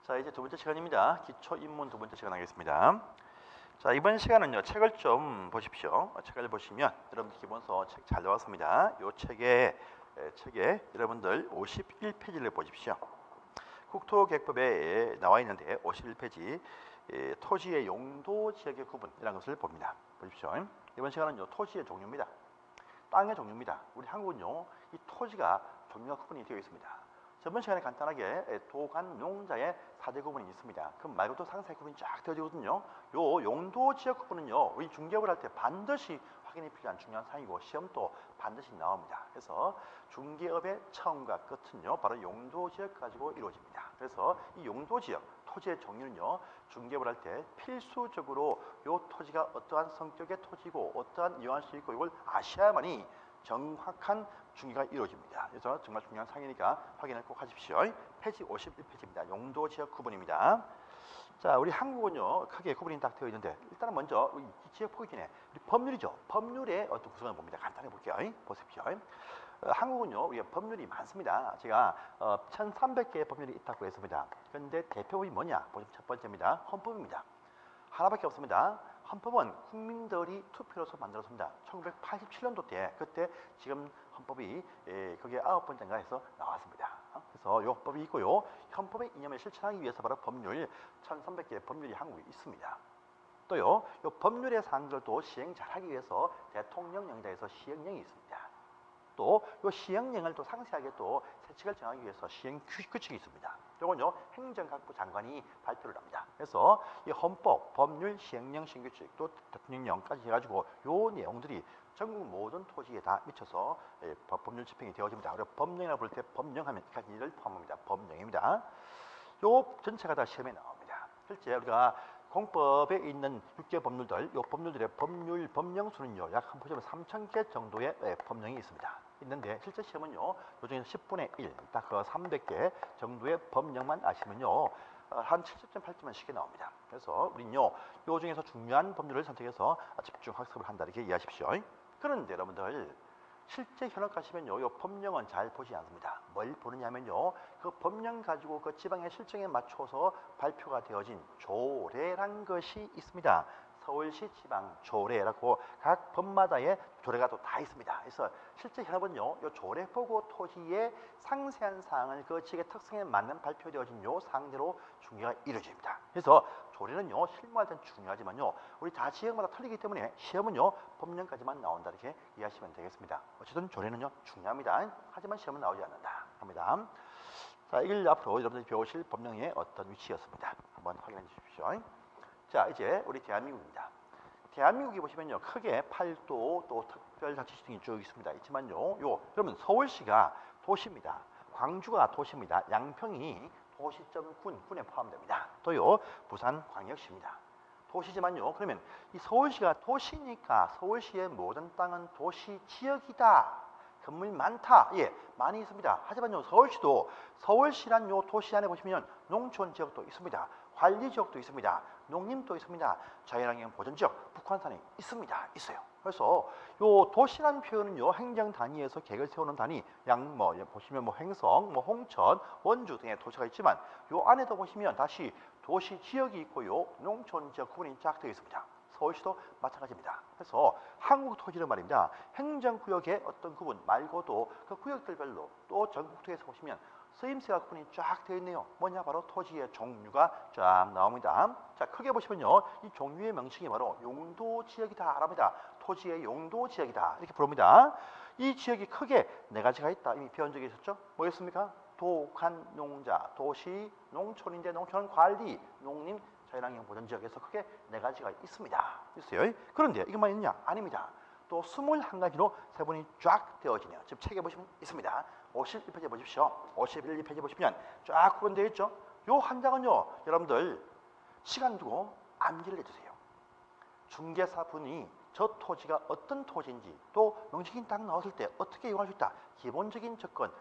자, 이제 두 번째 시간입니다. 기초 입문 두 번째 시간 하겠습니다. 자, 이번 시간은요, 책을 좀 보십시오. 책을 보시면 여러분들 기본서 책 잘 나왔습니다. 이 책에 여러분들 51페이지를 보십시오. 국토계획법에 나와 있는데 51페이지 토지의 용도 지역의 구분이라는 것을 봅니다. 보십시오. 이번 시간은요, 토지의 종류입니다. 땅의 종류입니다. 우리 한국은요, 이 토지가 종류가 구분이 되어 있습니다. 저번 시간에 간단하게 도간 용자의 4대 구분이 있습니다. 그 말고도 상세히 구분이 쫙 되어지거든요. 요 용도 지역 구분은요, 우리 중개업을 할 때 반드시 확인이 필요한 중요한 사항이고 시험도 반드시 나옵니다. 그래서 중개업의 처음과 끝은요, 바로 용도 지역 가지고 이루어집니다. 그래서 이 용도 지역 토지의 종류는요, 중개업을 할 때 필수적으로 요 토지가 어떠한 성격의 토지고 어떠한 이용할 수 있고 이걸 아셔야만이 정확한 중개가 이루어집니다. 그래서 정말 중요한 사항이니까 확인을 꼭 하십시오. 페이지 51페이지입니다. 용도 지역 구분입니다. 자, 우리 한국은요, 크게 구분이 딱 되어 있는데 일단은 먼저 이 지역 보기 전에 우리 법률이죠. 법률의 어떤 구성을 봅니다. 간단히 볼게요. 보십시오. 한국은요, 우리가 법률이 많습니다. 제가 1300개의 법률이 있다고 했습니다. 그런데 대표법이 뭐냐? 보시면 첫 번째입니다. 헌법입니다. 하나밖에 없습니다. 헌법은 국민들이 투표로서 만들었습니다. 1987년도 때 그때 지금 헌법이 거기에 9번째인가 해서 나왔습니다. 그래서 이 헌법이 있고요. 헌법의 이념을 실천하기 위해서 바로 법률 1300개의 법률이 한국에 있습니다. 또요, 이 법률의 사항들도 시행 잘하기 위해서 대통령령자에서 시행령이 있습니다. 또 이 시행령을 또 상세하게 또 세칙을 정하기 위해서 시행 규칙이 있습니다. 이건요, 행정각부 장관이 발표를 합니다. 그래서 이 헌법, 법률, 시행령, 신규칙, 또 대통령령까지 해가지고 요 내용들이 전국 모든 토지에 다 미쳐서 법률 집행이 되어집니다. 그리고 법령이라고 부를 때 법령하면 이를 포함합니다. 법령입니다. 요 전체가 다 시험에 나옵니다. 실제 우리가 공법에 있는 6개 법률들, 이 법률들의 법률 법령 수는요, 약 한 보시면 3,000개 정도의 법령이 있는데 실제 시험은요, 요 중에서 10분의 1, 딱 300개 정도의 법령만 아시면요, 한 70점, 8점은 쉽게 나옵니다. 그래서 우리는요, 요 중에서 중요한 법률을 선택해서 집중 학습을 한다 이렇게 이해하십시오. 그런데 여러분들 실제 현업 가시면요, 이 법령은 잘 보지 않습니다. 뭘 보느냐면요, 그 법령 가지고 그 지방의 실정에 맞춰서 발표가 되어진 조례란 것이 있습니다. 서울시 지방 조례라고 각 법마다의 조례가 또 다 있습니다. 그래서 실제 현업은요, 이 조례 보고 토지의 상세한 사항을 그 지역의 특성에 맞는 발표되어진 요 사항대로 중개가 이루어집니다. 그래서 조례는요, 실무할 때는 중요하지만요, 우리 다 지역마다 틀리기 때문에 시험은요, 법령까지만 나온다 이렇게 이해하시면 되겠습니다. 어쨌든 조례는요, 중요합니다. 하지만 시험은 나오지 않는다 합니다. 자, 이걸 앞으로 여러분들이 배우실 법령의 어떤 위치였습니다. 한번 확인해 주십시오. 자, 이제 우리 대한민국입니다. 대한민국이 보시면요, 크게 8도 또 특별자치시 등이 쭉 있지만요, 여러분 서울시가 도시입니다. 광주가 도시입니다. 양평이 도시점 군에 포함됩니다. 또요, 부산광역시입니다. 도시지만요, 그러면 이 서울시가 도시니까 서울시의 모든 땅은 도시 지역이다. 건물 많다. 예, 많이 있습니다. 하지만요, 서울시도 서울시란 요 도시 안에 보시면 농촌 지역도 있습니다. 관리 지역도 있습니다. 농림도 있습니다. 자연환경 보전 지역, 북한산이 있어요. 그래서 요 도시란 표현은요, 행정 단위에서 계획을 세우는 단위, 보시면 행성, 홍천, 원주 등의 도시가 있지만 요 안에도 보시면 다시 도시 지역이 있고요, 농촌 지역 구분이 쫙 되어 있습니다. 서울시도 마찬가지입니다. 그래서 한국 토지는 말입니다, 행정구역의 어떤 구분 말고도 그 구역들별로 또 전국토에서 보시면 쓰임새가 구분이 쫙 되어 있네요. 뭐냐? 바로 토지의 종류가 쫙 나옵니다. 자, 크게 보시면요, 이 종류의 명칭이 바로 용도지역이다 합니다. 토지의 용도지역이다 이렇게 부릅니다. 이 지역이 크게 네 가지가 있다. 이미 배운 적이 있었죠? 뭐였습니까? 도간, 농자, 도시, 농촌인데 농촌은 관리, 농림, 자연환경 보전 지역에서 크게 네 가지가 있어요. 그런데 이것만 있느냐? 아닙니다. 또 21가지로 세분이 쫙 되어지네요. 지금 책에 보시면 있습니다. 51페이지 보십시오. 51페이지 보시면 쫙 구분되어 있죠. 요 한 장은요, 여러분들 시간 두고 암기를 해주세요. 중개사분이 저 토지가 어떤 토지인지, 또 명칭이 딱 나왔을 때 어떻게 이용할 수 있다, 기본적인 접근을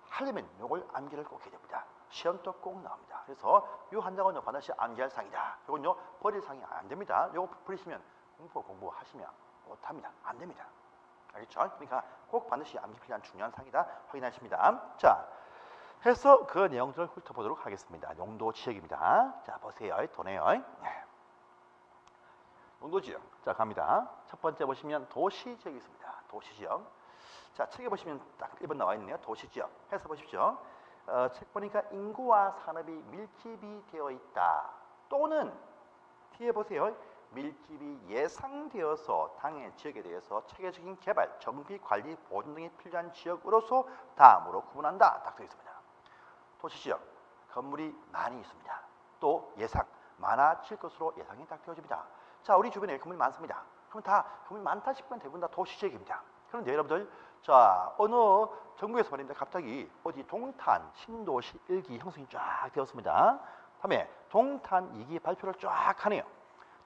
하려면 요걸 암기를 꼭 해야 됩니다. 시험도 꼭 나옵니다. 그래서 요 한 장은요, 반드시 암기할 사항이다. 요건요, 버릴 사항이 안 됩니다. 요거 버리시면 공부하시면 못합니다. 안 됩니다. 알겠죠? 그러니까 꼭 반드시 암기 필요한 중요한 사항이다 확인하십니다. 자, 해서 그 내용들을 훑어보도록 하겠습니다. 용도 지역입니다. 자, 보세요. 도네요. 용도 지역. 자, 갑니다. 첫 번째 보시면 도시 지역이 있습니다. 도시 지역. 자, 책에 보시면 딱 1번 나와 있네요. 도시 지역. 해서 보십시오. 책 보니까 인구와 산업이 밀집이 되어 있다. 또는 뒤에 보세요. 밀집이 예상되어서 당해 지역에 대해서 체계적인 개발, 정비, 관리, 보존 등이 필요한 지역으로서 다음으로 구분한다. 딱 되어 있습니다. 도시지역, 건물이 많이 있습니다. 또 예상, 많아질 것으로 예상이 딱 되어집니다. 자, 우리 주변에 건물이 많습니다. 그럼 다 건물이 많다 싶으면 대부분 다 도시지역입니다. 그런데 여러분들, 자, 어느 정부에서 말입니다. 갑자기 어디 동탄 신도시 1기 형성이 쫙 되었습니다. 다음에 동탄 2기 발표를 쫙 하네요.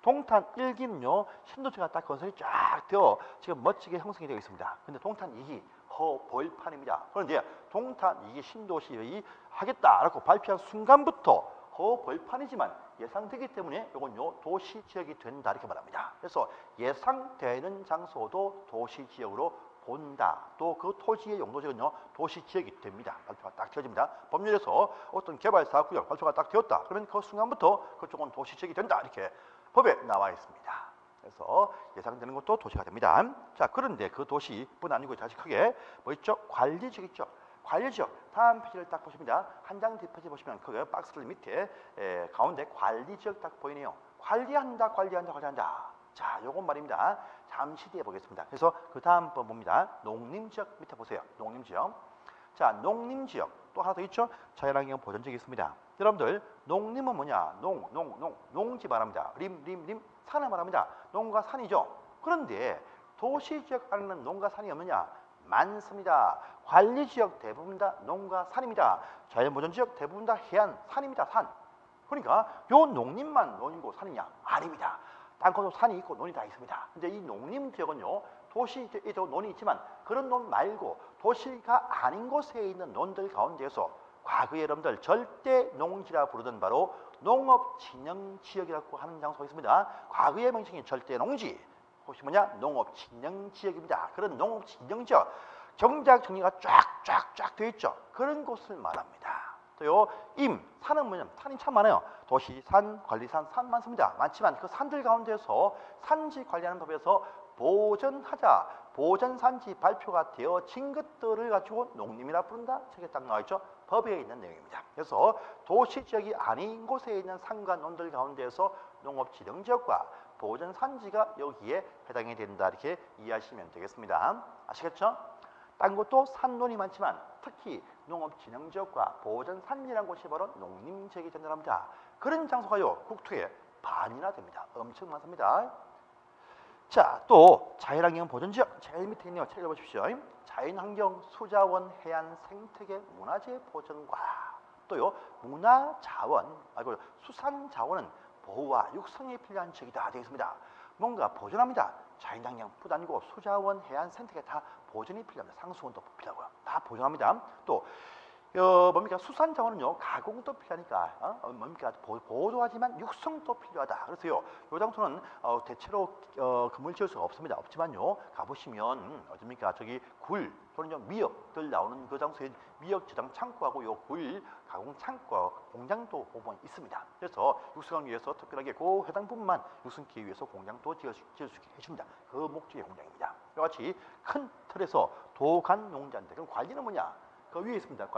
동탄 1기는요, 신도시가 딱 건설이 쫙 되어 지금 멋지게 형성이 되어 있습니다. 근데 동탄 2기 허벌판입니다. 그런데 동탄 2기 신도시 하겠다라고 발표한 순간부터 허벌판이지만 예상되기 때문에 이건요 도시 지역이 된다 이렇게 말합니다. 그래서 예상되는 장소도 도시 지역으로 본다. 또 그 토지의 용도지역은요 도시 지역이 됩니다. 발표가 딱 되어집니다. 법률에서 어떤 개발사 구역 발표가 딱 되었다. 그러면 그 순간부터 그쪽은 도시 지역이 된다 이렇게 법에 나와 있습니다. 그래서 예상되는 것도 도시가 됩니다. 자, 그런데 그 도시뿐 아니고 다시 크게 뭐 있죠? 관리지역 있죠. 관리지역. 다음 페이지를 딱 보십니다. 한 장 뒷페이지 보시면 그 박스들 밑에 가운데 관리지역 딱 보이네요. 관리한다, 관리한다, 관리한다. 자, 요건 말입니다. 잠시 뒤에 보겠습니다. 그래서 그 다음 번 봅니다. 농림지역 밑에 보세요. 농림지역. 자, 농림지역. 또 하나 더 있죠? 자연환경 보전지역이 있습니다. 여러분들, 농림은 뭐냐? 농지 말합니다. 림, 산을 말합니다. 농과 산이죠. 그런데 도시지역 안에는 농과 산이 없느냐? 많습니다. 관리지역 대부분 다 농과 산입니다. 자연보전지역 대부분 다 해안, 산입니다. 산. 그러니까 요 농림만 논이고 산이냐? 아닙니다. 땅콩도 산이 있고 논이 다 있습니다. 근데 이 농림지역은요, 도시에도 논이 있지만 그런 논 말고 도시가 아닌 곳에 있는 논들 가운데에서 과거에 여러분들 절대 농지라 부르던 바로 농업진영지역이라고 하는 장소가 있습니다. 과거의 명칭이 절대 농지, 혹시 뭐냐? 농업진영지역입니다. 그런 농업진영지역, 경작 정리가 쫙쫙쫙 되어 있죠. 그런 곳을 말합니다. 또요, 산은 뭐냐면 산이 참 많아요. 도시, 산, 관리산, 산 많습니다. 많지만 그 산들 가운데서 산지 관리하는 법에서 보전하자, 보전산지 발표가 되어진 것들을 가지고 농림이라 부른다. 책에 딱 나와 있죠. 법에 있는 내용입니다. 그래서 도시지역이 아닌 곳에 있는 산과 논들 가운데서 농업지정지역과 보전산지가 여기에 해당이 된다. 이렇게 이해하시면 되겠습니다. 아시겠죠? 딴 곳도 산논이 많지만 특히 농업진영지역과 보전산지라는 곳이 바로 농림지역이 된다합니다. 그런 장소가요 국토의 반이나 됩니다. 엄청 많습니다. 자, 또 자연환경 보전지역 제일 밑에 있네요. 책 읽어보십시오. 자연환경, 수자원, 해안, 생태계, 문화재 보전과 또요 문화자원, 수산자원은 보호와 육성에 필요한 지역이다 되어 있습니다. 뭔가 보존합니다. 자연환경뿐 아니고 수자원, 해안, 생태계 다 보존이 필요합니다. 상수원도 필요하고요. 다 보존합니다. 또 뭡니까? 수산자원은요 가공도 필요하니까 뭡니까? 보조하지만 육성도 필요하다. 그래서요 요 장소는 대체로 건물 지을 수가 없습니다. 없지만요 가보시면 어딥니까? 저기 굴 또는 미역들 나오는 그 장소에 미역 저장 창고하고 요 굴 가공 창고 공장도 보면 있습니다. 그래서 육성하기 위해서 특별하게 그 해당 부분만 육성하기 위해서 공장도 지을 수 있게 해줍니다. 그 목적의 공장입니다. 이와 같이 큰 틀에서 도간 농자인데 그럼 관리는 뭐냐? 그 위에 있습니다.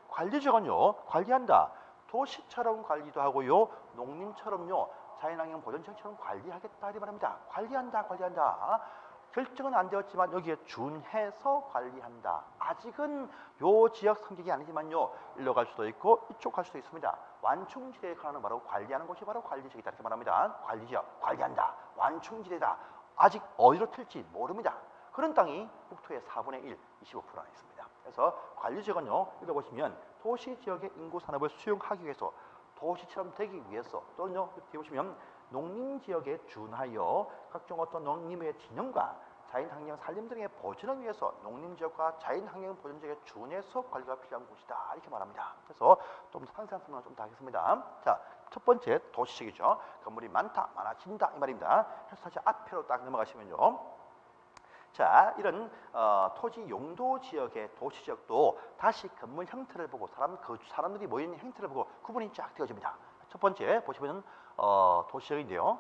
관리지역은요 관리한다. 도시처럼 관리도 하고요 농림처럼요 자연환경 보전지역처럼 관리하겠다 이 말입니다. 관리한다. 결정은 안 되었지만 여기에 준해서 관리한다. 아직은 요 지역 성격이 아니지만요 일로 갈 수도 있고 이쪽 갈 수도 있습니다. 완충지대에 관한 바로 관리하는 곳이 바로 관리지역이다 이렇게 말합니다. 관리지역 관리한다. 완충지대다. 아직 어디로 튈지 모릅니다. 그런 땅이 국토의 4분의 1, 25% 안에 있습니다. 그래서 관리지역은요, 읽어보시면 도시지역의 인구 산업을 수용하기 위해서 도시처럼 되기 위해서 또는요, 뒤에 보시면 농림지역에 준하여 각종 어떤 농림의 진영과 자연환경 산림 등의 보존을 위해서 농림지역과 자연환경 보존지역에 준해서 관리가 필요한 곳이다 이렇게 말합니다. 그래서 좀 상세한 설명을 좀 더 하겠습니다. 자, 첫 번째 도시지역이죠. 건물이 많다, 많아진다 이 말입니다. 그래서 다시 앞으로 딱 넘어가시면요. 자, 이런 토지 용도 지역의 도시 지역도 다시 건물 형태를 보고 사람들이 모이는 형태를 보고 구분이 쫙 되어집니다. 첫 번째 보시면 도시 지역인데요.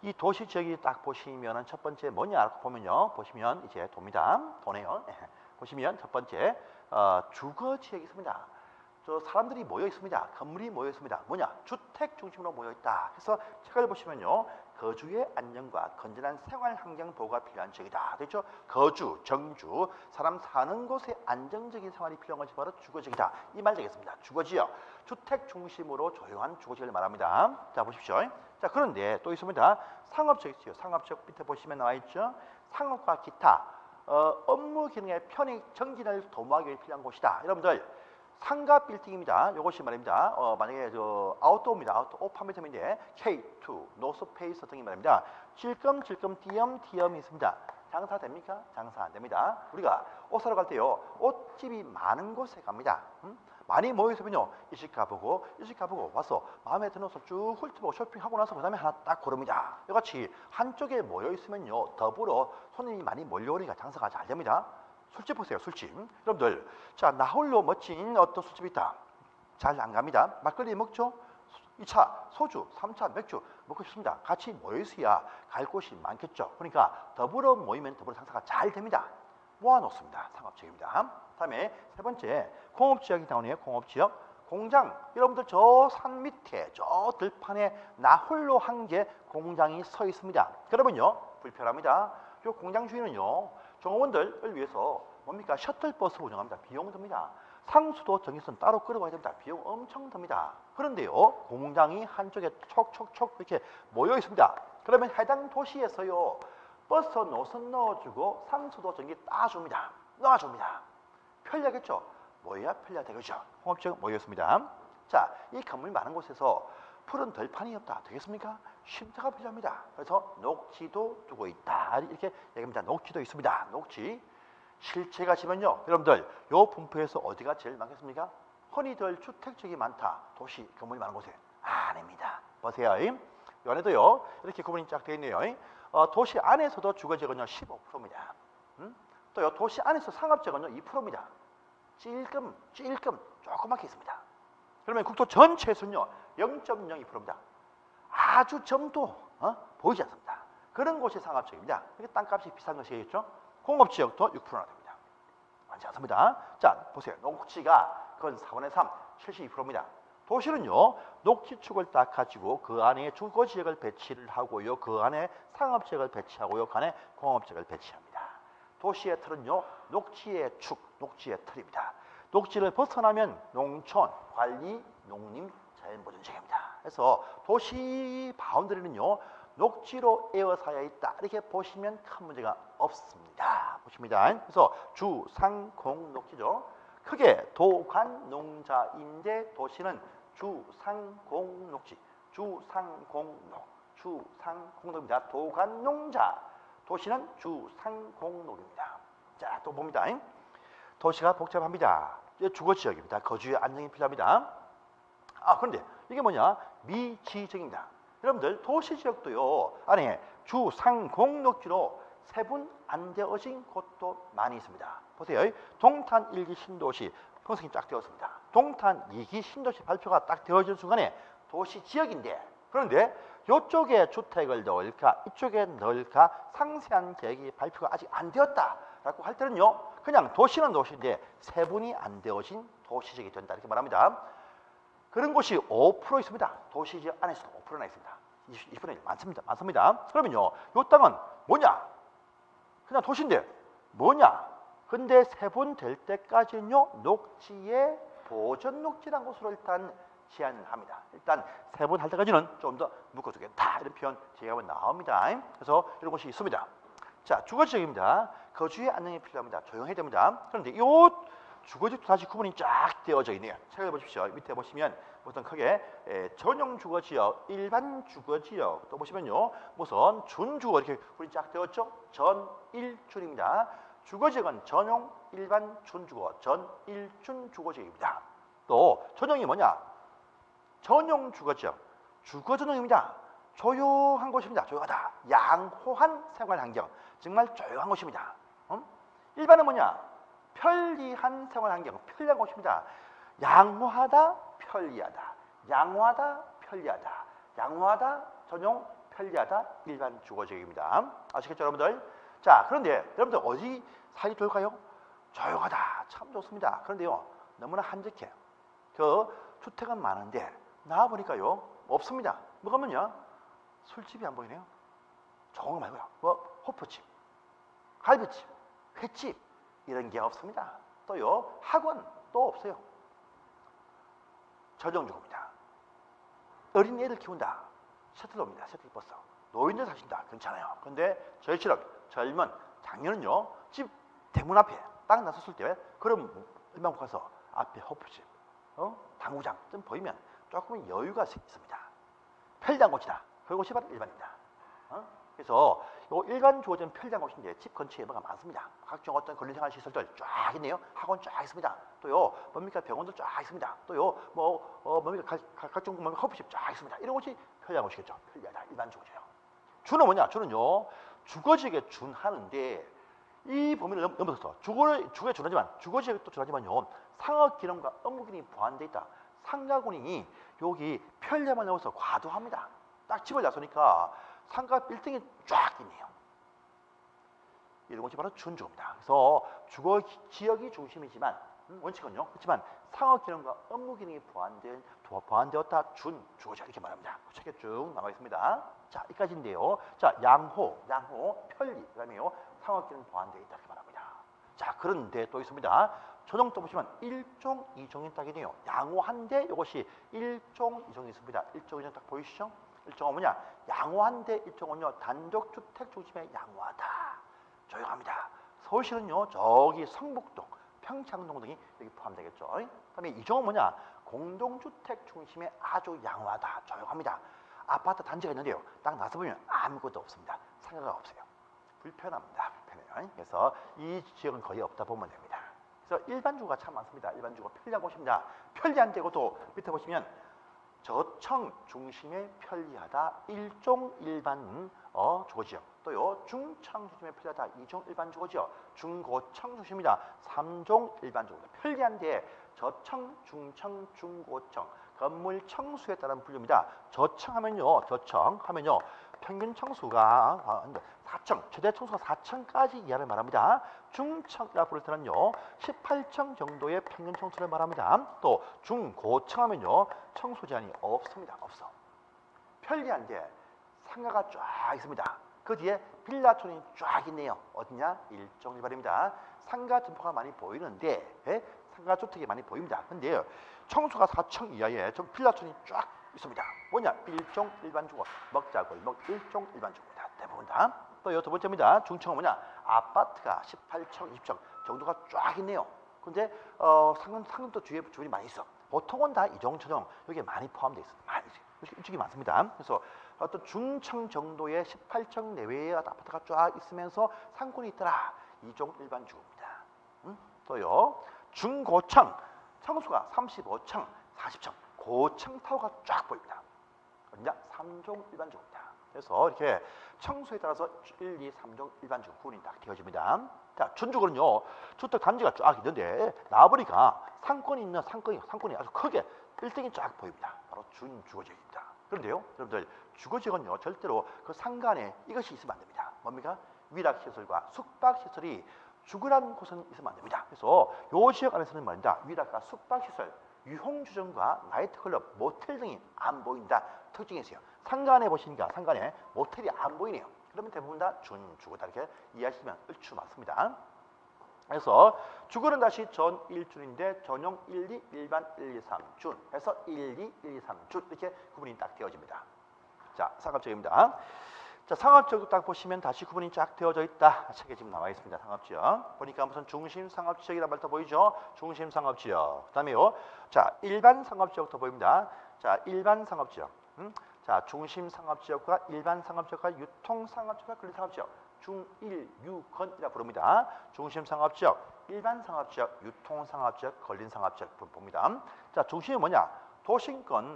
이 도시 지역이 딱 보시면은 첫 번째 뭐냐라고 보면요. 보시면 이제 도입니다. 도네요. 보시면 첫 번째 주거 지역이 있습니다. 저 사람들이 모여 있습니다. 건물이 모여 있습니다. 뭐냐? 주택 중심으로 모여 있다. 그래서 책을 보시면요. 거주의 안정과 건전한 생활 환경 보호가 필요한 지역이다. 됐죠? 거주, 정주, 사람 사는 곳에 안정적인 생활이 필요한 것이 바로 주거 지역이다. 이 말 되겠습니다. 주거 지역. 주택 중심으로 조용한 주거 지역을 말합니다. 자, 보십시오. 자, 그런데 또 있습니다. 상업 지역 있어요. 상업 지역 밑에 보시면 나와 있죠. 상업과 기타 업무 기능의 편익 정진을 도모하기 위해 필요한 곳이다. 여러분들 상가 빌딩입니다. 이것이 말입니다. 만약에 아웃도어입니다. 아웃도어 판매점인데 K2, 노스페이스 등이 말입니다. 질끔질끔 띄엄띄엄이 있습니다. 장사 됩니까? 장사 안 됩니다. 우리가 옷 사러 갈 때요. 옷집이 많은 곳에 갑니다. 많이 모여 있으면요. 이 집 가보고 이 집 가보고 와서 마음에 드는 옷을 쭉 훑어보고 쇼핑하고 나서 그 다음에 하나 딱 고릅니다. 이같이 한쪽에 모여 있으면요. 더불어 손님이 많이 몰려오니까 장사가 잘 됩니다. 술집 보세요. 술집. 여러분들 자, 나 홀로 멋진 어떤 술집이 있다. 잘 안 갑니다. 막걸리 먹죠. 2차 소주, 3차 맥주 먹고 싶습니다. 같이 모여 있어야 갈 곳이 많겠죠. 그러니까 더불어 모이면 더불어 장사가 잘 됩니다. 모아놓습니다. 상업지역입니다. 다음에 세 번째 공업지역이 나오네요. 공업지역. 공장. 여러분들 저 산 밑에 저 들판에 나 홀로 한 개 공장이 서 있습니다. 그러면요. 불편합니다. 이 공장 주인은요. 종업원들을 위해서 뭡니까? 셔틀버스 운영합니다. 비용 듭니다. 상수도 전기선 따로 끌어가야 됩니다. 비용 엄청 듭니다. 그런데요. 공장이 한쪽에 촉촉촉 이렇게 모여 있습니다. 그러면 해당 도시에서요. 버스 노선 넣어주고 상수도 전기 따줍니다. 놔줍니다. 편리하겠죠? 모여야 편리하되겠죠? 홍합지역 모였습니다. 자, 이 건물 많은 곳에서 푸른 들판이 없다. 되겠습니까? 쉼터가 필요합니다. 그래서 녹지도 두고 있다. 이렇게 얘기합니다. 녹지도 있습니다. 녹지. 실제 가시면요. 여러분들 요 분포에서 어디가 제일 많겠습니까? 흔히들 주택지역이 많다. 도시 건물이 많은 곳에. 아닙니다. 보세요. 이 안에도요. 이렇게 구분이 쫙 되어 있네요. 도시 안에서도 주거지역은요. 15%입니다. 또요. 도시 안에서 상업지역은요. 2%입니다. 찔끔 조그맣게 있습니다. 그러면 국토 전체에서는요. 0.02%입니다. 아주 점도 보이지 않습니다. 그런 곳이 상업지역입니다. 땅값이 비싼 것이겠죠. 공업지역도 6%나 됩니다. 많지 않습니다. 자, 보세요. 녹지가 건 4분의 3, 72%입니다. 도시는요. 녹지축을 딱 가지고 그 안에 주거지역을 배치를 하고요. 그 안에 상업지역을 배치하고요. 그 안에 공업지역을 배치합니다. 도시의 틀은요. 녹지의 축, 녹지의 틀입니다. 녹지를 벗어나면 농촌, 관리, 농림, 자연보전지역입니다. 그래서 도시 바운더리는요. 녹지로 에워싸여 있다. 이렇게 보시면 큰 문제가 없습니다. 보십니다. 그래서 주상공 녹지죠. 크게 도관농자인데 도시는 주상공 녹지, 주상공농, 주상공농입니다. 도관농자, 도시는 주상공농입니다. 자, 또 봅니다. 도시가 복잡합니다. 주거지역입니다. 거주의 안정이 필요합니다. 그런데 이게 뭐냐? 미지적입니다. 여러분들 도시지역도요. 안에 주상공녹지로 세분 안 되어진 곳도 많이 있습니다. 보세요. 동탄 1기 신도시 분석이 쫙 되었습니다. 동탄 2기 신도시 발표가 딱 되어진 순간에 도시지역인데 그런데 이쪽에 주택을 넣을까 이쪽에 넣을까 상세한 계획이 발표가 아직 안 되었다라고 할 때는요. 그냥 도시는 도시인데 세분이 안 되어진 도시지역이 된다 이렇게 말합니다. 그런 곳이 5% 있습니다. 도시지역 안에서도 5%나 있습니다. 20%는 많습니다. 그러면요, 이 땅은 뭐냐? 그냥 도시인데 뭐냐? 근데 세분될 때까지는요, 녹지의 보전 녹지라는 곳으로 일단 제한을 합니다. 일단 세분할 때까지는 좀 더 묶어두겠다 이런 표현 제가 나옵니다. 그래서 이런 곳이 있습니다. 자, 주거지역입니다. 거주의 안정이 필요합니다. 조용해야 됩니다. 그런데 이 주거지역도 다시 구분이 쫙 되어져 있네요. 책을 보십시오. 밑에 보시면 우선 크게 전용 주거지역, 일반 주거지역 또 보시면요. 우선 준주거 이렇게 구분이 쫙 되었죠. 전일준입니다. 주거지역은 전용, 일반, 준주거, 전일준 주거지역입니다. 또 전용이 뭐냐? 전용 주거지역, 주거전용입니다. 조용한 곳입니다. 조용하다. 양호한 생활환경, 정말 조용한 곳입니다. 일반은 뭐냐? 편리한 생활 환경, 편리한 곳입니다. 양호하다, 편리하다. 양호하다, 편리하다. 양호하다, 전용, 편리하다, 일반 주거지역입니다. 아시겠죠, 여러분들? 자, 그런데 여러분들 어디 살기 좋을까요? 조용하다, 참 좋습니다. 그런데요, 너무나 한적해. 그 주택은 많은데 나와보니까요, 없습니다. 뭐가 뭐냐? 술집이 안 보이네요. 좋은 거 말고요. 뭐 호프집, 갈비집, 횟집 이런 게 없습니다. 또요, 학원 또 없어요. 전용주거입니다. 어린애들 키운다. 셔틀옵니다. 셔틀버스. 노인들 사신다. 괜찮아요. 그런데 저희처럼 젊은 작년은요, 집 대문 앞에 딱 나섰을 때 그럼 일반 가서 앞에 호프집, 당구장 좀 보이면 조금 여유가 있습니다. 편리한 곳이다. 그것이 바로 일반입니다. 그래서 요 일반 주거지는 편리한 곳인데 집 근처에 뭐가 많습니다. 각종 어떤 근린생활 시설들 쫙 있네요. 학원 쫙 있습니다. 또요, 뭡니까 병원들 쫙 있습니다. 또요, 뭡니까 각종 커피숍 쫙 있습니다. 이런 곳이 편리한 곳이겠죠. 편리하다. 일반 주거지요. 주는 뭐냐? 주는요, 주거지역에 준하는데 이 범위를 넘어서서 주거에 준하지만 주거지역에 또 준하지만요, 상업 기능과 업무 기능이 보완되어 있다. 상가군이 여기 편리함을 넣어서 과도합니다. 딱 집을 나서니까 상가 빌딩이 쫙 있네요. 이런 것이 바로 준주거입니다. 그래서 주거 지역이 중심이지만 원칙은요. 그렇지만 상업 기능과 업무 기능이 보완되었다. 준주거지역 이렇게 말합니다. 책에 쭉 나와 있습니다. 자, 여기까지인데요. 자, 양호, 편리, 그다음에요. 상업 기능 보완되어 있다 이렇게 말합니다. 자, 그런데 또 있습니다. 전용 또 보시면 1종, 2종이 딱이네요. 양호한데 이것이 1종, 2종이 있습니다. 1종, 2종 딱 보이시죠? 1종은 뭐냐? 양호한데 1종은요, 단독주택 중심의 양호하다. 조용합니다. 서울시는요, 저기 성북동, 평창동 등이 여기 포함되겠죠. 그다음에 2종은 뭐냐? 공동주택 중심의 아주 양호하다. 조용합니다. 아파트 단지가 있는데요, 딱 나서보면 아무것도 없습니다. 상가가 없어요. 불편합니다. 불편해요. 그래서 이 지역은 거의 없다 보면 됩니다. 그래서 일반 주거가 참 많습니다. 일반 주거 편리한 곳입니다. 편리한 데고도 밑에 보시면 저청 중심에 편리하다. 1종 일반 주거지역. 또요, 중청 중심에 편리하다. 2종 일반 주거지역. 중고청 중심입니다. 3종 일반 주거지역. 편리한데 저청, 중청, 중고청. 건물 청수에 따른 분류입니다. 저청하면요, 평균 청수가 4층, 최대 청수가 4층까지 이하를 말합니다. 중청이라 부를 때는요, 18층 정도의 평균 청수를 말합니다. 또 중고층 하면요, 청수 제한이 없습니다. 없어. 편리한데 상가가 쫙 있습니다. 그 뒤에 빌라촌이 쫙 있네요. 어디냐? 1종 일반입니다. 상가 점포가 많이 보이는데 상가 주택이 많이 보입니다. 근데 청수가 4층 이하에 좀 빌라촌이 쫙 있습니다. 뭐냐? 1종 일반 주거, 먹자골목 1종 일반 주거입니다. 대부분 다. 또 두 번째입니다. 중층은 뭐냐? 아파트가 18층, 20층 정도가 쫙 있네요. 근데 상금도 주변이 많이 있어. 보통은 다 이종처럼 여기에 많이 포함되어 있어요. 많이 이쪽이 많습니다. 그래서 어떤 중층 정도의 18층 내외의 아파트가 쫙 있으면서 상권이 있더라. 2종 일반 주거입니다. 또요, 중고층 청수가 35층, 40층 고층 타워가 쫙 보입니다. 어디냐? 3종 일반 주거입니다. 그래서 이렇게 청수에 따라서 1, 2, 3종 일반 주거 구분이 딱 되어집니다. 자, 준주거는요, 주택 단지가 쫙 있는데 나와보니까 상권이 아주 크게 빌딩이 쫙 보입니다. 바로 준주거지역입니다. 그런데요, 여러분들 주거지역은요, 절대로 그 상간에 이것이 있으면 안 됩니다. 뭡니까? 위락시설과 숙박시설이 주거란 곳은 있으면 안 됩니다. 그래서 이 지역 안에서는 말입니다. 위락과 숙박시설, 유흥주점과 나이트클럽, 모텔 등이 안 보인다. 특징이 있어요. 상간에 보시니까 상간에 모텔이 안 보이네요. 그러면 대부분 다 준주거다 이렇게 이해하시면 얼추 맞습니다. 그래서 주거는 다시 전 1준인데 전용 1, 2, 일반 1, 2, 3준 해서 1, 2, 1, 2, 3준 이렇게 구분이 딱 되어집니다. 자, 상업지역입니다. 자, 상업지역도 딱 보시면 다시 구분이 쫙 되어져 있다. 책에 지금 나와 있습니다. 상업지역. 보니까 무슨 중심 상업지역이란 말도 보이죠? 중심 상업지역. 그다음에요. 자, 일반 상업지역도 보입니다. 자, 일반 상업지역. 자, 중심 상업지역과 일반 상업지역과 유통 상업지역과 근린 상업지역. 중1, 유건이라 부릅니다. 중심 상업지역, 일반 상업지역, 유통 상업지역, 걸린 상업지역 봅니다. 자, 중심이 뭐냐? 도심권.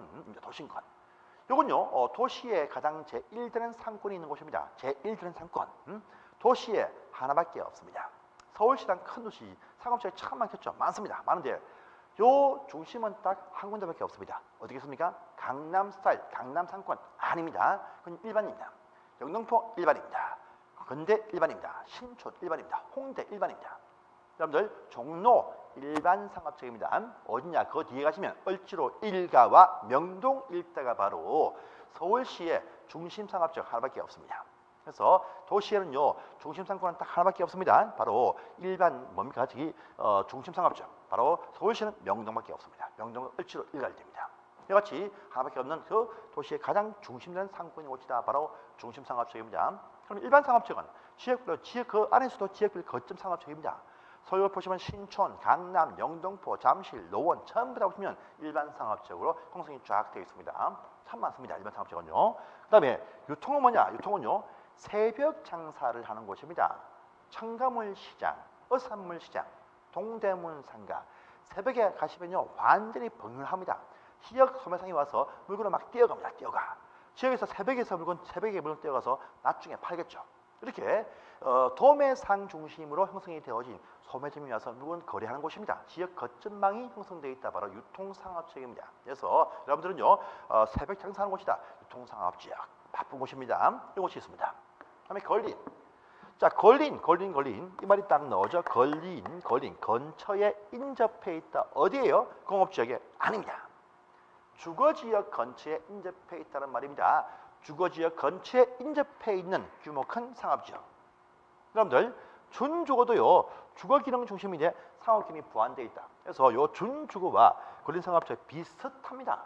이건요, 도시에 가장 제1되는 상권이 있는 곳입니다. 제1되는 상권. 도시에 하나밖에 없습니다. 서울시랑 큰 도시 상업지역이 참 많겠죠. 많습니다. 많은데 요 중심은 딱 한 군데밖에 없습니다. 어디겠습니까? 강남 스타일, 강남 상권 아닙니다. 그건 일반입니다. 영등포 일반입니다. 건대 일반입니다. 신촌 일반입니다. 홍대 일반입니다. 여러분들 종로 일반 상업지역입니다. 어디냐? 그 뒤에 가시면 을지로 일가와 명동 일대가 바로 서울시의 중심 상업지역 하나밖에 없습니다. 그래서 도시에는요 중심 상권은 딱 하나밖에 없습니다. 바로 일반 뭡니까? 저기 중심 상업지역 바로 서울시는 명동밖에 없습니다. 명동은 을지로 일가입니다. 이같이 하나밖에 없는 그 도시의 가장 중심된 상권이 곳이다. 바로 중심 상업지역입니다. 그럼 일반 상업지역은 지역 그 안에서도 지역별 거점 상업지역입니다. 서울 보시면 신촌, 강남, 영등포, 잠실, 노원 전부 다 보시면 일반 상업지역으로 형성이 쫙 되어 있습니다. 참 많습니다. 일반 상업지역은요. 그다음에 유통은 뭐냐? 유통은요 새벽 장사를 하는 곳입니다. 청가물 시장, 어산물 시장, 동대문 상가 새벽에 가시면요 완전히 번화합니다. 지역 소매상이 와서 물건을 막 뛰어갑니다. 뛰어가. 지역에서 새벽에 물건 뛰어가서 나중에 팔겠죠. 이렇게 도매상 중심으로 형성이 되어진 소매점이 와서 물건 거래하는 곳입니다. 지역 거점망이 형성되어 있다. 바로 유통상업지역입니다. 그래서 여러분들은요 새벽 장사하는 곳이다. 유통상업지역 바쁜 곳입니다. 이곳이 있습니다. 다음에 걸린. 자, 걸린 이 말이 딱 나오죠. 걸린 근처에 인접해 있다. 어디예요? 공업지역에 아닙니다. 주거지역 근처에 인접해 있다는 말입니다. 주거지역 근처에 인접해 있는 규모 큰 상업지역. 여러분들 준주거도요 주거기능 중심인데 상업기능이 부합되어 있다. 그래서 요 준주거와 걸린 상업지역 비슷합니다.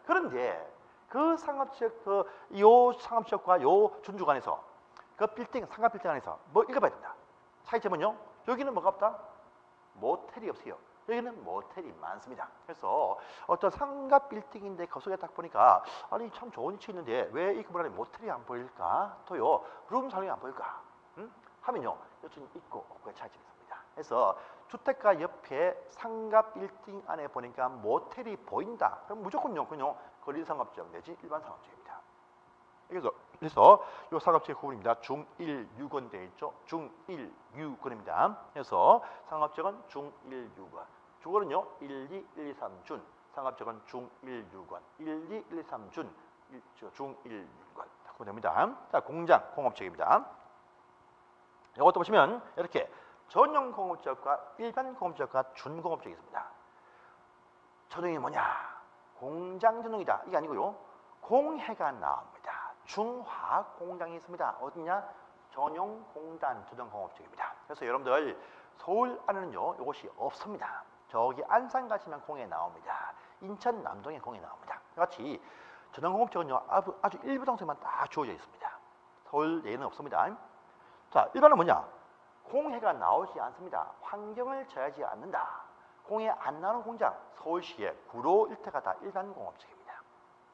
그런데 그 상업지역 요 상업지역과 요 준주거 안에서 그 빌딩 상가 빌딩 안에서 뭐 읽어봐야 된다. 차이점은요 여기는 뭐가 없다? 모텔이 없어요. 여기는 모텔이 많습니다. 그래서 어떤 상가 빌딩인데 그 속에 딱 보니까 아니 참 좋은 위치에 있는데 왜 이 건물 안에 모텔이 안 보일까? 또요 룸 살롱이 안 보일까? 하면요 여전히 있고 없고의 차이점이 있습니다. 그래서 주택가 옆에 상가 빌딩 안에 보니까 모텔이 보인다. 그럼 무조건요 그냥 거리 상업지역 내지 일반 상업지역입니다. 그래서 이 상업지역 구분입니다. 중1유권 되어 있죠. 중1유권입니다. 그래서 상업지역은 중1유권. 주거는요 1, 2, 1, 2, 3준. 상업지역은 중1유권. 1, 2, 1, 2, 3준. 중1유권. 구분됩니다. 자, 공장, 공업지역입니다. 이것도 보시면 이렇게 전용 공업지역과 일반 공업지역과 준공업지역이 있습니다. 전용이 뭐냐? 공장 전용이다. 이게 아니고요. 공해가 나옵니다. 중화학 공장이 있습니다. 어디냐? 전용 공단 전용 공업지역입니다. 그래서 여러분들 서울 안에는요 이것이 없습니다. 저기 안산 가시면 공해 나옵니다. 인천 남동에 공해 나옵니다. 같이 전용 공업지역은요 아주 일부 장소에만 딱 주어져 있습니다. 서울 내에는 없습니다. 자, 일반은 뭐냐? 공해가 나오지 않습니다. 환경을 저해하지 않는다. 공해 안 나오는 공장, 서울시의 구로 일대가 다 일반 공업지역입니다.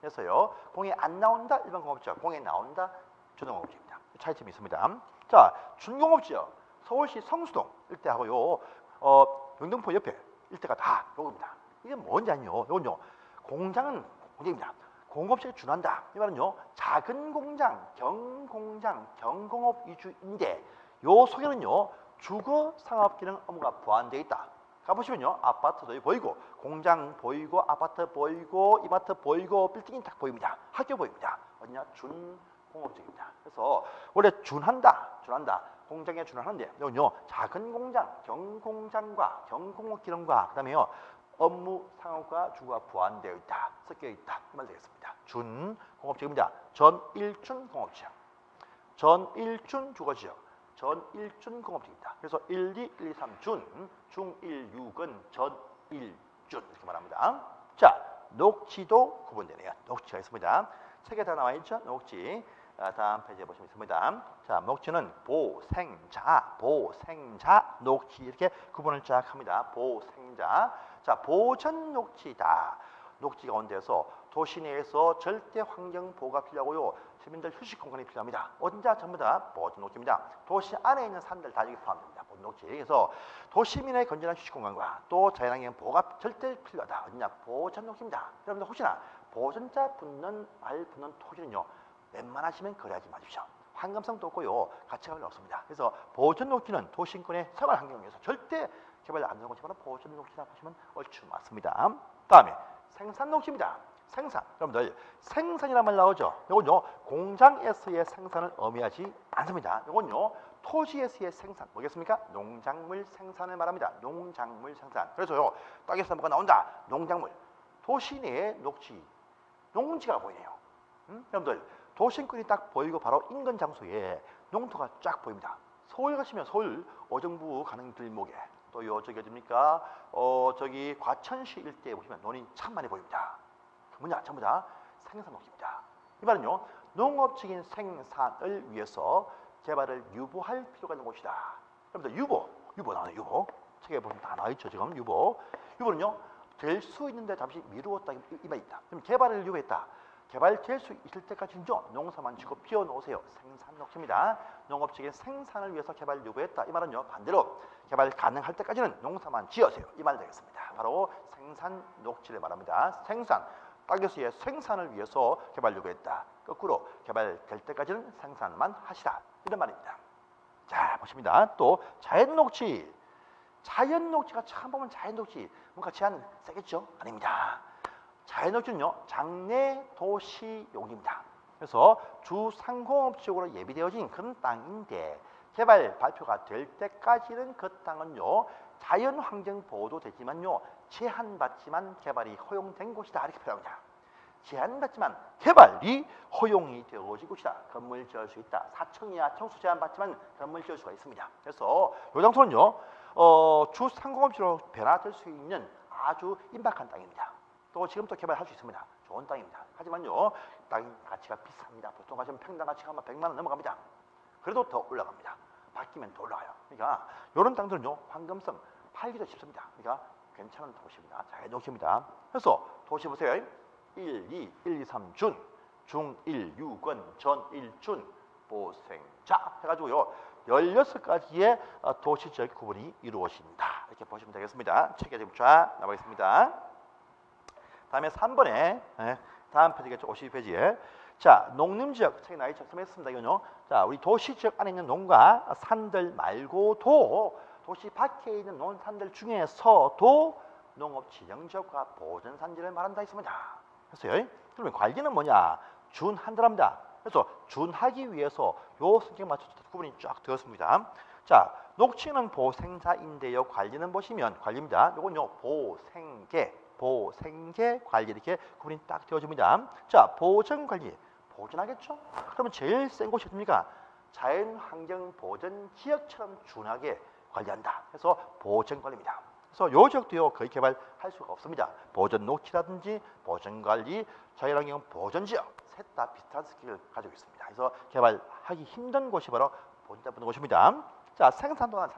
그래서요, 공해 안 나온다 일반 공업지역, 공해 나온다 전용 공업지역입니다. 차이점이 있습니다. 자, 준공업지역, 서울시 성수동 일대하고요, 영등포 옆에 일대가 다 요겁니다. 이게 뭔지 아니요? 요건요, 공장은 공장입니다. 공업지에 준한다. 이 말은요, 작은 공장, 경공장, 경공업 위주인데 요 속에는요, 주거 상업 기능 업무가 보완되어 있다. 가보시면요, 아파트도 보이고, 공장 보이고, 아파트 보이고, 이마트 보이고, 빌딩이 딱 보입니다. 학교 보입니다. 어디냐? 준공업지역입니다. 그래서 원래 준한다. 공장에 준하는데 이건요, 작은 공장, 경공장과 경공업 기능과 그다음에요, 업무 상업과 주거가 보완되어 있다, 섞여 있다 이 말 되겠습니다. 준공업지역입니다. 전일준 공업지역, 전일준 주거지역, 전일준 공업지역입니다. 그래서 1, 2, 1, 2, 3준, 중1, 6은 전일준 이렇게 말합니다. 자, 녹지도 구분되네요. 녹지가 있습니다. 책에 다 나와 있죠. 녹지. 다음 페이지에 보시면 있습니다. 자, 녹지는 보생자, 녹지 이렇게 구분을 쫙 합니다. 보생자. 자, 보전 녹지다. 녹지 가운데서 도시 내에서 절대 환경 보호가 필요하고요. 시민들 휴식 공간이 필요합니다. 언제 전부 다 보전 녹지입니다. 도시 안에 있는 산들 다 여기 포함됩니다. 보전 녹지. 그래서 도시민의 건전한 휴식 공간과 또 자연환경 보호가 절대 필요하다. 어디냐? 보전 녹지입니다. 여러분들 혹시나 보전자 붙는 말 붙는 토지는요, 웬만하시면 거래하지 마십시오. 환경성도 없고요. 가치가 별로 없습니다. 그래서 보존 녹지는 도시인권의 생활 환경을 위해서 절대 개발 안 되는 것이지만 보존 녹지라 보시면 얼추 맞습니다. 다음에 생산 녹지입니다. 생산. 여러분들 생산이란 말 나오죠. 이건요 공장에서의 생산을 의미하지 않습니다. 이건요 토지에서의 생산 뭐겠습니까? 농작물 생산을 말합니다. 농작물 생산. 그래서요 땅에서 뭐가 나온다. 농작물. 도시 내에 녹지, 농지가 보이네요. 여러분들 도심권이 딱 보이고 바로 인근 장소에 농토가 쫙 보입니다. 서울 가시면 서울 어정부 가는 길목에 또요 저기 어딥니까? 저기 과천시 일대에 보시면 논이 참 많이 보입니다. 뭐냐? 전부 다 생산 녹지입니다. 이 말은요 농업적인 생산을 위해서 개발을 유보할 필요가 있는 곳이다. 여러분들 유보 나와요. 유보 책에 보면 다 나와 있죠. 지금 유보는요 될 수 있는데 잠시 미루었다 이 말입니다. 그럼 개발을 유보했다. 개발될 수 있을 때까지는요 농사만 짓고 피워놓으세요. 생산 녹지입니다. 농업적인 생산을 위해서 개발 유보했다. 이 말은요 반대로 개발 가능할 때까지는 농사만 지으세요. 이 말 되겠습니다. 바로 생산 녹지를 말합니다. 생산 땅에서의 생산을 위해서 개발 유보했다. 거꾸로 개발될 때까지는 생산만 하시라. 이런 말입니다. 자 보십니다. 또 자연 녹지. 자연 녹지가 참 보면 자연 녹지 뭔가 제한 세겠죠? 아닙니다. 자연 녹지는요 장내 도시용입니다. 그래서 주 상공업지역으로 예비되어진 그런 땅인데 개발 발표가 될 때까지는 그 땅은요 자연 환경 보호도 되지만요 제한받지만 개발이 허용된 곳이다 이렇게 표현합니다. 제한받지만 개발이 허용이 되어진 곳이다. 건물 지을 수 있다. 사청이야 청수 제한받지만 건물 지을 수가 있습니다. 그래서 이 장소는요 주 상공업지로 변화될 수 있는 아주 임박한 땅입니다. 또 지금 또 개발할 수 있습니다. 좋은 땅입니다. 하지만요 땅 가치가 비쌉니다. 보통 가시면 평당 가치가 아마 100만 원 넘어갑니다. 그래도 더 올라갑니다. 바뀌면 더 올라가요. 그러니까 이런 땅들은요 황금성 팔기도 쉽습니다. 그러니까 괜찮은 도시입니다. 자연 도시입니다. 그래서 도시 보세요. 1, 2, 3준, 중 1, 6원, 전 1준, 보생자 해가지고요 16가지의 도시적 구분이 이루어진다. 이렇게 보시면 되겠습니다. 책에 지금 쫙 나와 있습니다. 다음에 3번에 다음 페이지겠죠. 52페이지에 자 농림지역 책에 나와 작성했습니다. 이거요. 자 우리 도시지역 안에 있는 농가 산들 말고도 도시 밖에 있는 논산들 중에서도 농업지형지역과 보전산지를 말한다 했습니다. 그래서요. 그러면 관리는 뭐냐? 준한다랍니다. 그래서 준하기 위해서 요 성격 맞춰서 구분이 쫙 되었습니다. 자 녹지는 보생자인데요. 관리는 보시면 관리입니다. 요건요 보생계 관리 이렇게 구분이 딱 되어집니다. 자 보전 관리 보존하겠죠? 그러면 제일 센 곳이 어딥니까? 자연환경 보전 지역처럼 준하게 관리한다. 그래서 보전 관리입니다. 그래서 요 지역도요 거의 개발할 수가 없습니다. 보전 녹지라든지 보전 관리, 자연환경 보전 지역 셋 다 비슷한 스킬을 가지고 있습니다. 그래서 개발하기 힘든 곳이 바로 보존 곳입니다. 자 생산 동안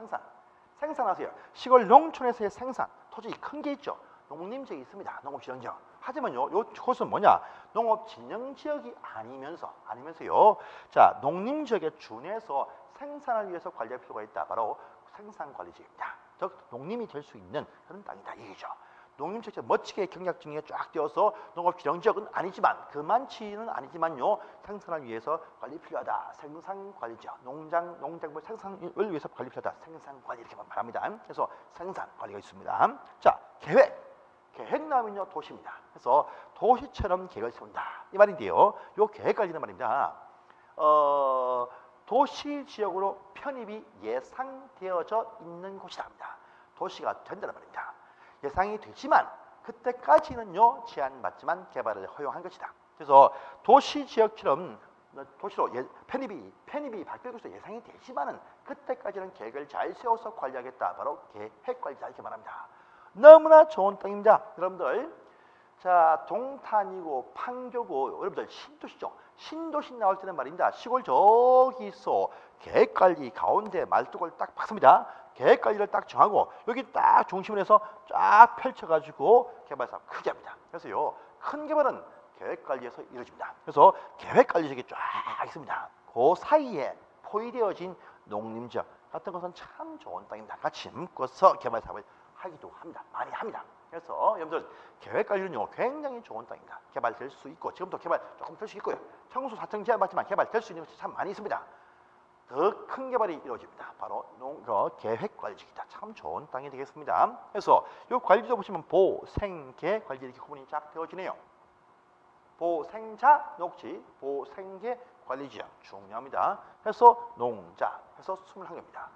생산하세요. 시골 농촌에서의 생산 토지 큰 게 있죠. 농림지역이 있습니다. 농업진흥지역. 하지만요, 요 곳은 뭐냐? 농업진흥지역이 아니면서요. 자, 농림지역에 준해서 생산을 위해서 관리할 필요가 있다. 바로 생산관리지역입니다. 즉 농림이 될 수 있는 그런 땅이다 이거죠. 농림지역 멋지게 경작지역에 쫙 띄어서 농업진흥지역은 아니지만 그만치는 아니지만요. 생산을 위해서 관리 필요하다. 생산관리지역. 농작물 생산을 위해서 관리 필요하다. 생산관리 이렇게 말합니다. 그래서 생산관리가 있습니다. 자, 계획 나오면요 도시입니다. 그래서 도시처럼 계획을 세운다 이 말인데요. 요 계획 관리는 말입니다. 도시 지역으로 편입이 예상되어져 있는 곳이다 합니다. 도시가 된다는 말입니다. 예상이 되지만 그때까지는요 제한받지만 개발을 허용한 것이다. 그래서 도시 지역처럼 도시로 편입이 바뀔 것으로 예상이 되지만은 그때까지는 계획을 잘 세워서 관리하겠다. 바로 계획 관리다 이렇게 말합니다. 너무나 좋은 땅입니다. 여러분들 자 동탄이고 판교고 여러분들 신도시죠. 신도시 나올 때는 말입니다. 시골 저기 있어 계획관리 가운데 말뚝을 딱 박습니다. 계획관리를 딱 정하고 여기 딱 중심을 해서 쫙 펼쳐가지고 개발사업 크게 합니다. 그래서요 큰 개발은 계획관리에서 이루어집니다. 그래서 계획관리지역이 쫙 있습니다. 그 사이에 포위되어진 농림지역 같은 것은 참 좋은 땅입니다. 같이 묶어서 개발사업을 하기도 합니다. 많이 합니다. 그래서 여러분들 계획 관리는요 굉장히 좋은 땅입니다. 개발될 수 있고 지금도 개발 조금 될 수 있고요. 청수 4층 제한받지만 개발될 수 있는 것이 참 많이 있습니다. 더 큰 개발이 이루어집니다. 바로 계획 관리지기다. 참 좋은 땅이 되겠습니다. 그래서 이 관리지도 보시면 보생계 관리 이렇게 구분이 쫙 되어지네요. 보생자 녹지, 보생계 관리지역 중요합니다. 그래서 농자 해서 21개입니다.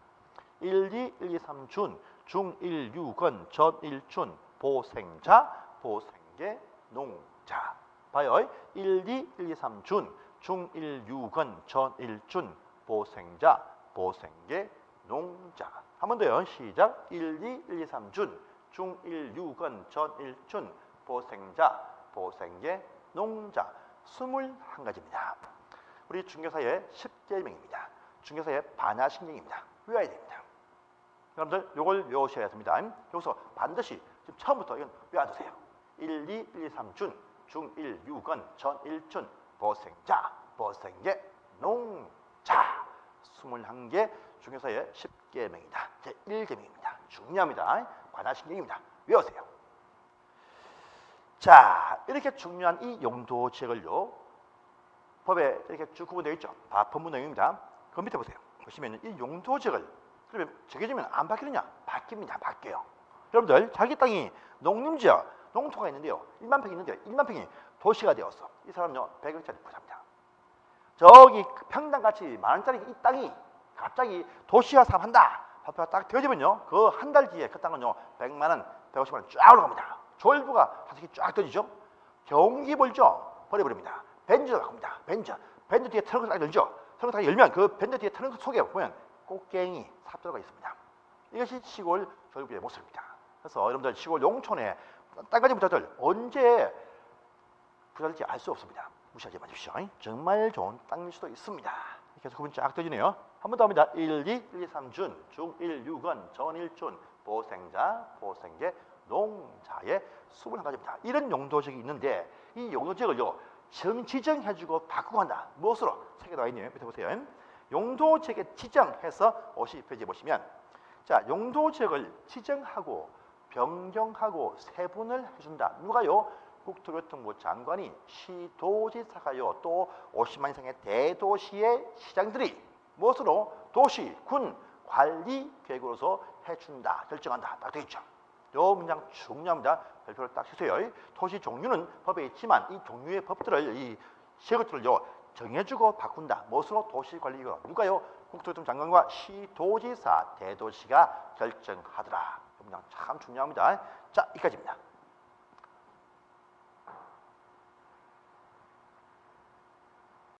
1, 2, 1, 2, 3준, 중 1, 6은, 전 1준, 보생자, 보생계, 농자. 봐요. 1, 2, 1, 2, 3준, 중 1, 6은, 전 1준, 보생자, 보생계, 농자. 한 번 더요. 시작. 1, 2, 1, 2, 3준, 중 1, 6은, 전 1준, 보생자, 보생계, 농자. 21가지입니다. 우리 중개사의 10계명입니다. 중개사의 반야신경입니다. 외워야 됩니다. 여러분들 이걸 외우셔야 됩니다. 여기서 반드시 지금 처음부터 이건 외워두세요. 1, 2, 1, 2, 3준, 중 1, 6은, 전 1준, 보생자, 보생계, 농자. 21개 중개사의 10계명이다. 제1계명입니다. 중요합니다. 반야신경입니다. 외우세요. 자, 이렇게 중요한 이 용도지역을요. 법에 이렇게 쭉 구분되어 있죠. 법문 내용입니다. 그 밑에 보세요. 보시면 이 용도지역을 그러면 정해지면 안 바뀌느냐? 바뀝니다. 바뀌어요. 여러분들 자기 땅이 농림지역, 농토가 있는데요. 1만 평이 있는데요. 1만 평이 도시가 되었어. 이 사람은요 100억짜리 부자입니다. 저기 평당가치 만원짜리 이 땅이 갑자기 도시화 사업한다. 발표가 딱 되어지면요. 그 한 달 뒤에 그 땅은요 100만 원, 150만 원 쫙 올라갑니다. 조일부가 다시 쫙 떠지죠. 경기 벌죠. 버려버립니다. 벤츠가 바꿉니다. 벤츠 뒤에 트렁크 딱 열죠. 트렁크 딱 열면 그 벤츠 뒤에 트렁크 속에 보면 꽃갱이 삽도가 있습니다. 이것이 시골 조일부의 모습입니다. 그래서 여러분들 시골 농촌에 땅 가진 부자들 언제 부자일지 알 수 없습니다. 무시하지 마십시오. 정말 좋은 땅일 수도 있습니다. 이렇게 해서 구분이 쫙 떠지네요. 한 번 더 합니다. 1, 2, 1, 2, 3준, 중 1, 6은, 전 1준, 보생자, 보생계, 농자의 21가지입니다. 이런 용도지역이 있는데 이 용도지역을요 지정해주고 바꾸고 한다. 무엇으로? 책에 나와 있네요. 밑에 보세요. 용도지역에 지정해서 50페이지에 보시면 자 용도지역을 지정하고 변경하고 세분을 해준다. 누가요? 국토교통부 장관이 시도지사가요. 또 50만 이상의 대도시의 시장들이 무엇으로? 도시, 군, 관리 계획으로서 해준다. 결정한다. 딱 되어 있죠. 요 문장 중요합니다. 별표를 딱 쓰세요. 도시 종류는 법에 있지만 이 종류의 법들을 이 지역들을요 정해주고 바꾼다. 무엇으로? 도시관리계획. 누가요? 국토교통부 장관과 시도지사 대도시가 결정하더라. 이 문장 참 중요합니다. 자, 여기까지입니다.